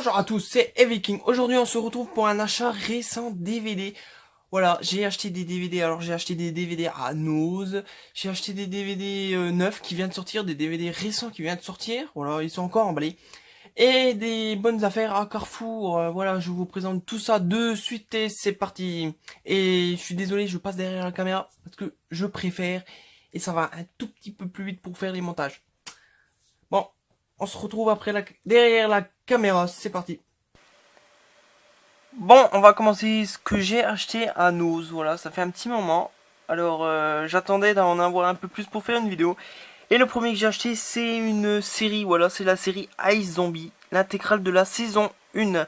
Bonjour à tous, c'est Eviking. Aujourd'hui on se retrouve pour un achat récent DVD. Voilà, j'ai acheté des DVD, alors j'ai acheté des DVD à Nose, j'ai acheté des DVD neufs qui viennent de sortir, des DVD récents qui viennent de sortir, voilà, ils sont encore emballés. Et des bonnes affaires à Carrefour, voilà, je vous présente tout ça de suite et c'est parti. Et je suis désolé, je passe derrière la caméra parce que je préfère et ça va un tout petit peu plus vite pour faire les montages. Bon, on se retrouve derrière la caméra, c'est parti. Bon, on va commencer ce que j'ai acheté à Nose, voilà, ça fait un petit moment. Alors, j'attendais d'en avoir un peu plus pour faire une vidéo. Et le premier que j'ai acheté, c'est une série, voilà, c'est la série Ice Zombie, l'intégrale de la saison 1,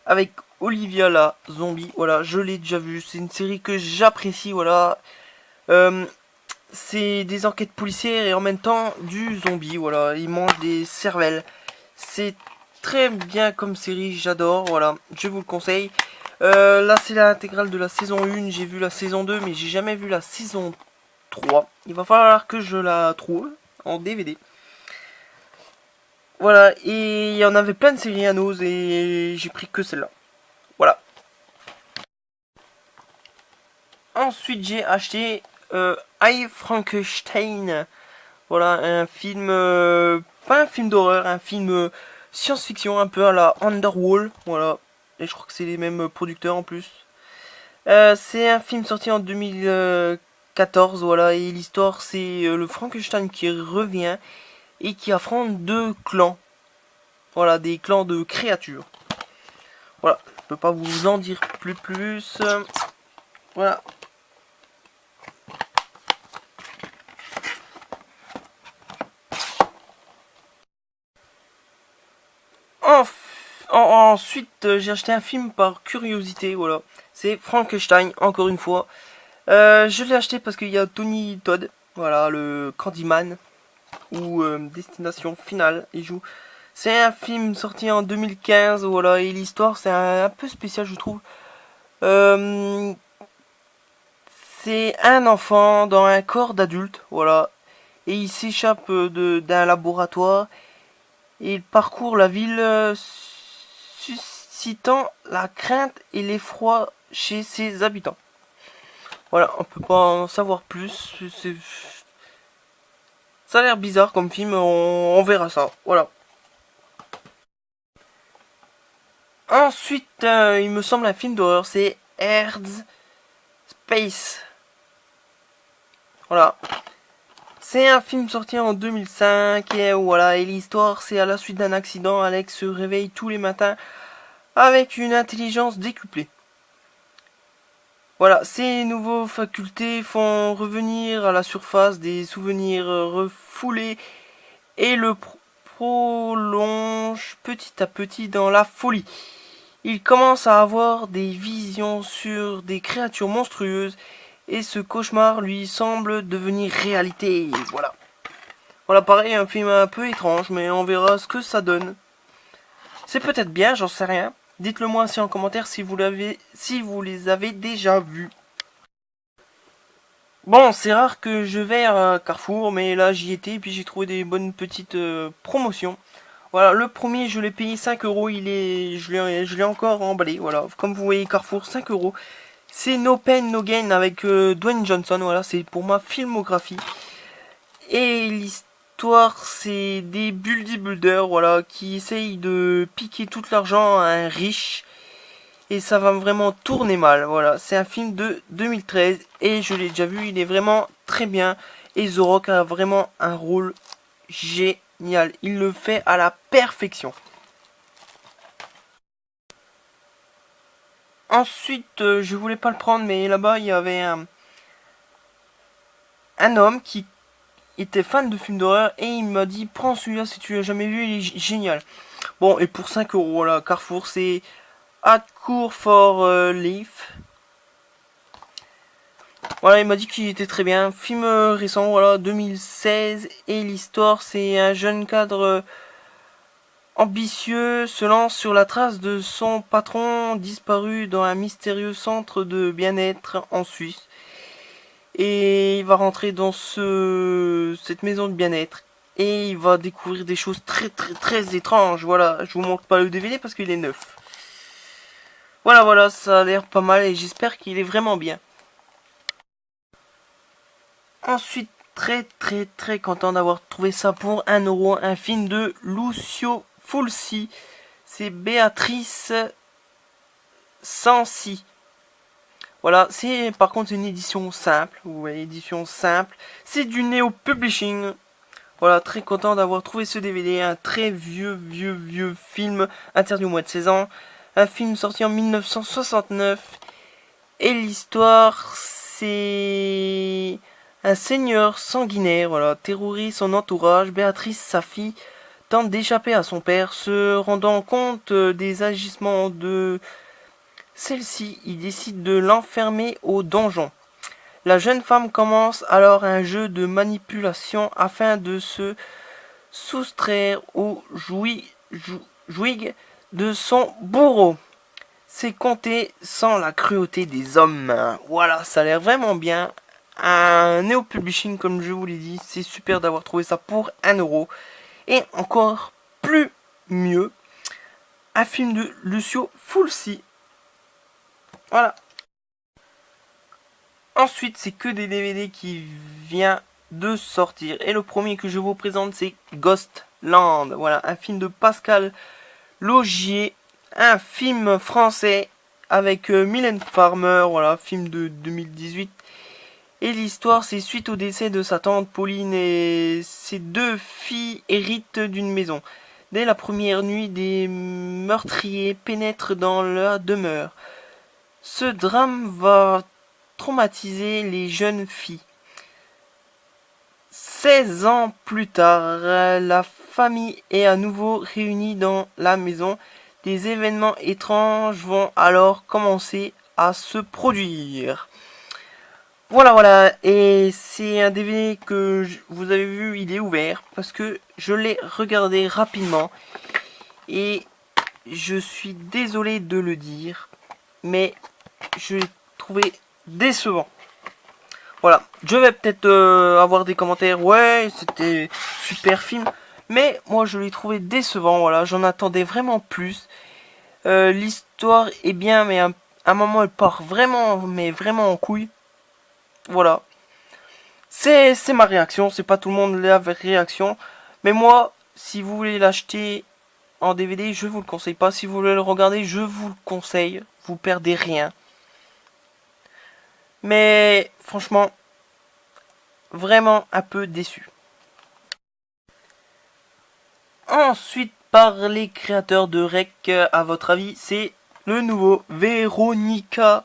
avec Olivia la zombie, voilà, je l'ai déjà vu, c'est une série que j'apprécie, voilà. C'est des enquêtes policières et en même temps du zombie, voilà, il mange des cervelles. C'est très bien comme série, j'adore, voilà, je vous le conseille. Là c'est l'intégrale de la saison 1, j'ai vu la saison 2 mais j'ai jamais vu la saison 3. Il va falloir que je la trouve en DVD. Voilà, et il y en avait plein de séries à Nose et j'ai pris que celle-là. Voilà. Ensuite j'ai acheté I Frankenstein. Voilà, un film, pas un film d'horreur, un film science-fiction un peu à la Underworld. Voilà, et je crois que c'est les mêmes producteurs en plus. C'est un film sorti en 2014, voilà, et l'histoire c'est le Frankenstein qui revient et qui affronte deux clans. Voilà, des clans de créatures. Voilà, je peux pas vous en dire plus. Voilà. Ensuite, j'ai acheté un film par curiosité, voilà. C'est Frankenstein, encore une fois. Je l'ai acheté parce qu'il y a Tony Todd, voilà, le Candyman, ou Destination Finale, il joue. C'est un film sorti en 2015, voilà, et l'histoire c'est un peu spécial, je trouve. C'est un enfant dans un corps d'adulte, voilà, et il s'échappe d'un laboratoire et il parcourt la ville suscitant la crainte et l'effroi chez ses habitants. Voilà, on peut pas en savoir plus. Ça a l'air bizarre comme film, on verra ça. Voilà. Ensuite, il me semble un film d'horreur, c'est Earth Space. Voilà. C'est un film sorti en 2005 et voilà, et l'histoire c'est à la suite d'un accident, Alex se réveille tous les matins avec une intelligence décuplée. Voilà, ces nouveaux facultés font revenir à la surface des souvenirs refoulés et le prolonge petit à petit dans la folie. Il commence à avoir des visions sur des créatures monstrueuses et ce cauchemar lui semble devenir réalité. Voilà. Voilà, pareil, un film un peu étrange, mais on verra ce que ça donne. C'est peut-être bien, j'en sais rien. Dites-le moi aussi en commentaire si vous les avez déjà vus. Bon, c'est rare que je vais à Carrefour, mais là j'y étais et puis j'ai trouvé des bonnes petites promotions. Voilà, le premier je l'ai payé 5 euros, je l'ai encore emballé. Voilà, comme vous voyez Carrefour 5 euros. C'est No Pain No Gain avec Dwayne Johnson. Voilà, c'est pour ma filmographie. Et l'histoire c'est des bodybuilders, voilà, qui essayent de piquer tout l'argent à un riche. Et ça va vraiment tourner mal, voilà. C'est un film de 2013 et je l'ai déjà vu, il est vraiment très bien. Et The Rock a vraiment un rôle génial, il le fait à la perfection. Ensuite, je voulais pas le prendre, mais là-bas il y avait un homme qui était fan de films d'horreur et il m'a dit prends celui-là si tu l'as jamais vu, il est génial. Bon, et pour 5 euros, voilà, Carrefour, c'est Hardcore for Life. Voilà, il m'a dit qu'il était très bien. Film récent, voilà, 2016. Et l'histoire, c'est un jeune cadre ambitieux se lance sur la trace de son patron disparu dans un mystérieux centre de bien-être en Suisse. Et il va rentrer dans cette maison de bien-être. et il va découvrir des choses très étranges. Voilà, je vous montre pas le DVD parce qu'il est neuf. Voilà, ça a l'air pas mal et j'espère qu'il est vraiment bien. Ensuite, très content d'avoir trouvé ça pour 1 €, un film de Lucio Fulci. C'est Béatrice Sancy. Voilà, c'est par contre une édition simple. Vous voyez, édition simple. C'est du Neo Publishing. Voilà, très content d'avoir trouvé ce DVD. Un très vieux film interdit au moins de 16 ans. Un film sorti en 1969. Et l'histoire, c'est un seigneur sanguinaire, voilà, terrorise son entourage. Béatrice, sa fille, tente d'échapper à son père, se rendant compte des agissements de celle-ci, il décide de l'enfermer au donjon. La jeune femme commence alors un jeu de manipulation afin de se soustraire au jouig de son bourreau. C'est compté sans la cruauté des hommes. Voilà, ça a l'air vraiment bien. Un Neo Publishing, comme je vous l'ai dit, c'est super d'avoir trouvé ça pour 1 €. Et encore plus mieux, un film de Lucio Fulci. Voilà. Ensuite, c'est que des DVD qui viennent de sortir. Et le premier que je vous présente, c'est Ghostland. Voilà, un film de Pascal Laugier. Un film français avec Mylène Farmer. Voilà, film de 2018. Et l'histoire, c'est suite au décès de sa tante Pauline et ses 2 filles héritent d'une maison. Dès la première nuit, des meurtriers pénètrent dans la demeure. Ce drame va traumatiser les jeunes filles. 16 ans plus tard, la famille est à nouveau réunie dans la maison. Des événements étranges vont alors commencer à se produire. Voilà, et c'est un DVD que vous avez vu, il est ouvert parce que je l'ai regardé rapidement et je suis désolé de le dire, mais je l'ai trouvé décevant. Voilà, je vais peut-être avoir des commentaires, ouais, c'était super film, mais moi je l'ai trouvé décevant, voilà, j'en attendais vraiment plus. L'histoire est bien, mais à un moment elle part vraiment en couille. Voilà. C'est ma réaction, c'est pas tout le monde la réaction. Mais moi, si vous voulez l'acheter en DVD, je vous le conseille pas. Si vous voulez le regarder, je vous le conseille. Vous perdez rien. Mais franchement, vraiment un peu déçu. Ensuite, par les créateurs de Rec, à votre avis, c'est le nouveau Véronica.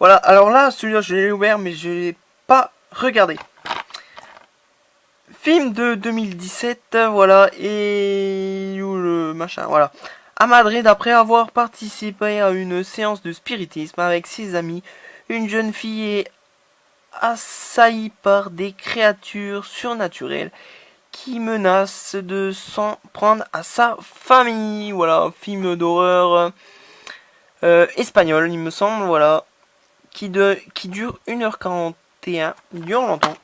Voilà, alors là, celui-là, je l'ai ouvert, mais je l'ai pas regardé. Film de 2017, voilà, et le machin, voilà. À Madrid, après avoir participé à une séance de spiritisme avec ses amis, une jeune fille est assaillie par des créatures surnaturelles qui menacent de s'en prendre à sa famille. Voilà, film d'horreur espagnol, il me semble, voilà, qui dure 1h41, il dure longtemps.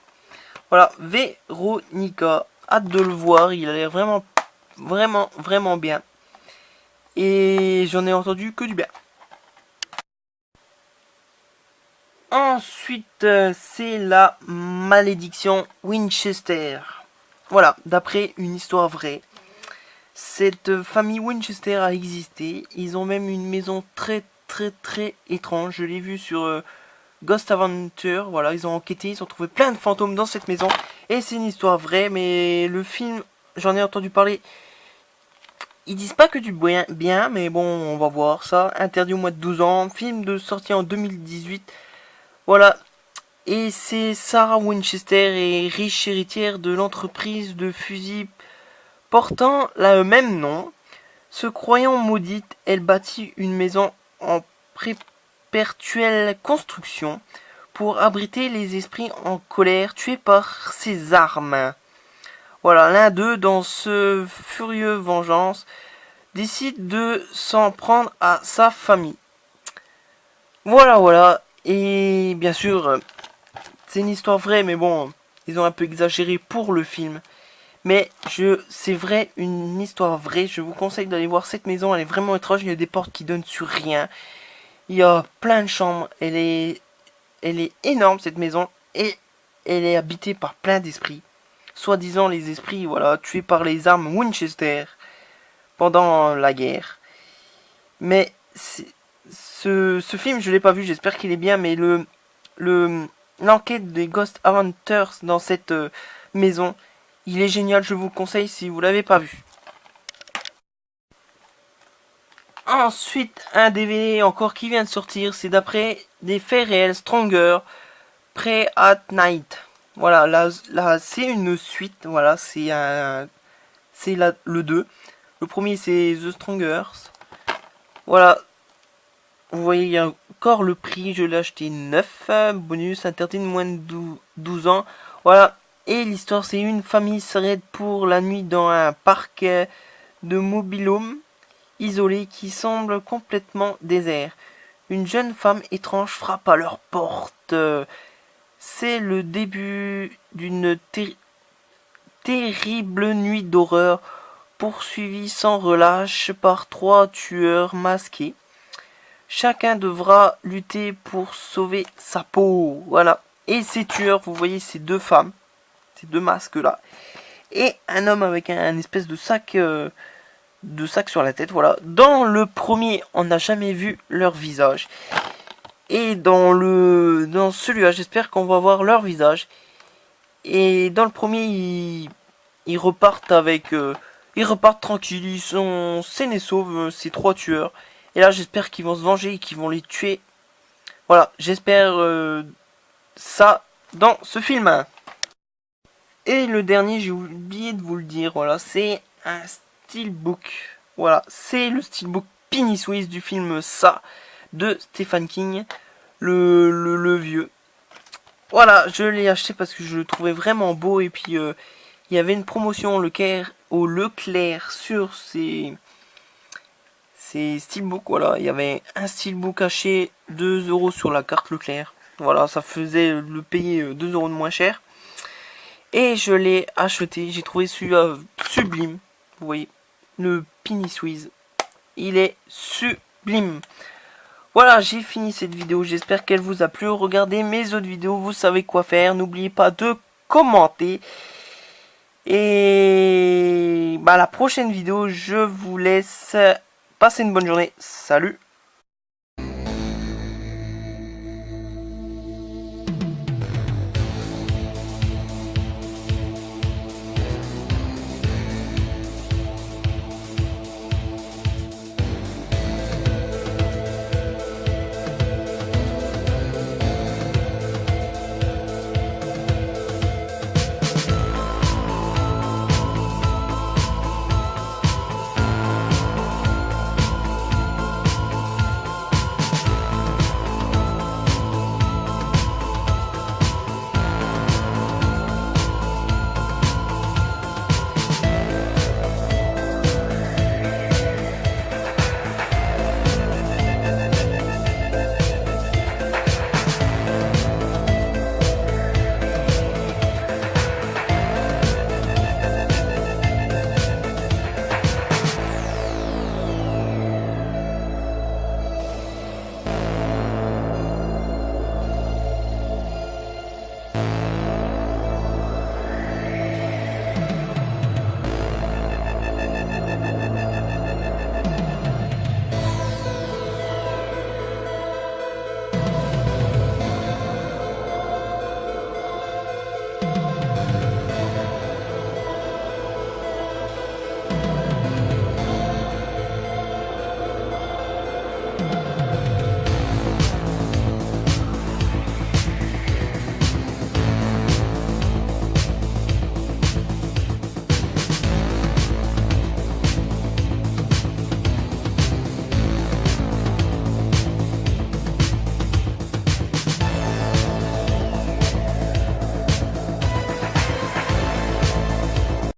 Voilà, Véronica, hâte de le voir, il a l'air vraiment bien. Et j'en ai entendu que du bien. Ensuite, c'est la malédiction Winchester. Voilà, d'après une histoire vraie. Cette famille Winchester a existé. Ils ont même une maison très étrange. Je l'ai vu sur Ghost Adventure. Voilà, ils ont enquêté, ils ont trouvé plein de fantômes dans cette maison. Et c'est une histoire vraie, mais le film, j'en ai entendu parler. Ils disent pas que du bien, mais bon, on va voir ça. Interdit au moins de 12 ans. Film de sortie en 2018. Voilà. Et c'est Sarah Winchester, est riche héritière de l'entreprise de fusils portant le même nom. Se croyant maudite, elle bâtit une maison en perpétuelle construction pour abriter les esprits en colère tués par ses armes. Voilà, l'un d'eux, dans ce furieux vengeance, décide de s'en prendre à sa famille. Voilà. Et bien sûr, c'est une histoire vraie, mais bon, ils ont un peu exagéré pour le film. Mais c'est vrai, une histoire vraie. Je vous conseille d'aller voir cette maison. Elle est vraiment étrange. Il y a des portes qui donnent sur rien. Il y a plein de chambres. Elle est énorme cette maison. Et elle est habitée par plein d'esprits. Soi-disant les esprits, voilà, tués par les armes Winchester pendant la guerre. Mais ce film, je l'ai pas vu. J'espère qu'il est bien. Mais l'enquête des Ghost Hunters dans cette maison, il est génial, je vous le conseille si vous l'avez pas vu. Ensuite, un DVD encore qui vient de sortir, c'est d'après des faits réels, Stronger, Prey at Night. Voilà, là c'est une suite, voilà, c'est le 2. Le premier c'est The Strongers. Voilà, vous voyez, il y a encore le prix, je l'ai acheté 9, bonus interdit de moins de 12 ans. Voilà. Et l'histoire, c'est une famille s'arrête pour la nuit dans un parc de mobil-home isolé qui semble complètement désert. Une jeune femme étrange frappe à leur porte. C'est le début d'une terrible nuit d'horreur poursuivie sans relâche par 3 tueurs masqués. Chacun devra lutter pour sauver sa peau. Voilà. Et ces tueurs, vous voyez, ces deux femmes. Ces deux masques là. Et un homme avec un espèce de sac sur la tête. Voilà. Dans le premier, on n'a jamais vu leur visage. Et dans celui-là, j'espère qu'on va voir leur visage. Et dans le premier, ils repartent ils repartent tranquilles. Ils sont sains et saufs, ces 3 tueurs. Et là, j'espère qu'ils vont se venger et qu'ils vont les tuer. Voilà, j'espère ça dans ce film. Et le dernier, j'ai oublié de vous le dire, voilà, c'est un steelbook. Voilà, c'est le steelbook Penny Swiss du film Ça de Stephen King, le vieux. Voilà, je l'ai acheté parce que je le trouvais vraiment beau et puis il y avait une promotion au Leclerc sur ces steelbooks. Voilà, il y avait un steelbook acheté 2 € sur la carte Leclerc. Voilà, ça faisait le payer 2 € de moins cher. Et je l'ai acheté, j'ai trouvé celui-là sublime. Vous voyez, le Penny Swiss, il est sublime. Voilà, j'ai fini cette vidéo, j'espère qu'elle vous a plu. Regardez mes autres vidéos, vous savez quoi faire. N'oubliez pas de commenter. Et la prochaine vidéo, je vous laisse passer une bonne journée. Salut!